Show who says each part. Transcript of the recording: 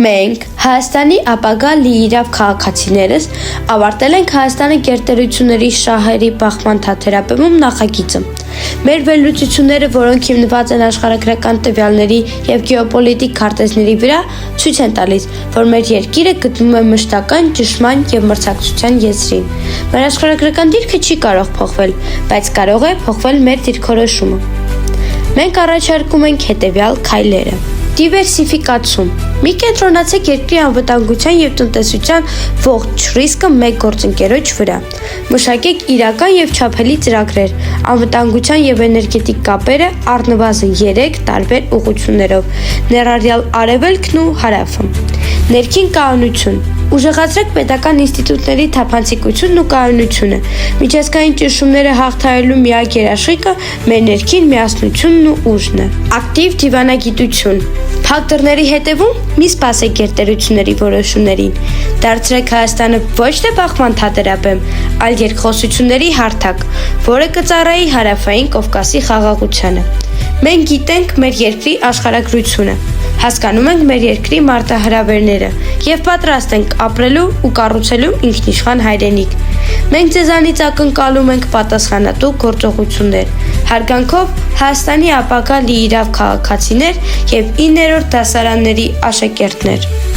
Speaker 1: Մենք Հայաստանի ապագա լիիրավ քաղաքացիներս ավարտել ենք Հայաստանի գերտերությունների շահերի բախման թատերաբեմում նախագիծը։ Մեր վերլուծությունները, որոնք հիմնված են աշխարհագրական տվյալների և գեոպոլիտիկ քարտեզների վրա, ցույց են տալիս, որ մեր երկիրը գտնվում է մշտական ճնշման և մրցակցության եզրին։ Մեր աշխարհագրական դիրքը չի կարող փոխվել, բայց կարող է փոխվել մեր դիրքորոշումը։ Մենք առաջարկում ենք հետևյալ քայլերը։ Դիվերսիֆիկացում։ Մի կենտրոնացեք երկրի անվտանգության և տնտեսության ողջ ռիսկը մեկ գործընկերոջ վրա։ Մշակեք իրական և չափելի ծրագրեր, անվտանգության և էներգետիկ կապերը առնվազն 3 տարբեր ուղղություններով, ներառյալ Արևելքն ու Հարավը։ Ներքին կայունություն։ Ուժեղացրեք պետական ինստիտուտների թափանցիկությունն ու կայունությունը։ Միջազգային ճնշումները հաղթահարելու միակ երաշխիքը մեր ներքին միասնությունն ու ուժն է։ Ակտիվ դիվանագիտություն։ Փակ դռների հետևում մի սպասեք գերտերությունների որոշումներին։ Դարձրեք Հայաստանը ոչ թե բախման թատերաբեմ, այլ երկխոսությունների հարթակ, որը կծառայի Հարավային Կովկասի խաղաղությանը։ Մենք գիտենք մեր երկրի աշխարհագրությունը, հասկանում ենք մեր երկրի մարտահրավերները և պատրաստ ենք ապրելու ու կառուցելու ինքնիշխան հայրենիք։ Մենք ձեզանից ակնկալում ենք պատասխանատու գործողություններ։ Հարգանքով Հայաստանի ապագա լիիրավ քաղաքացիներ և 9-րդ դասարանների աշակերտներ։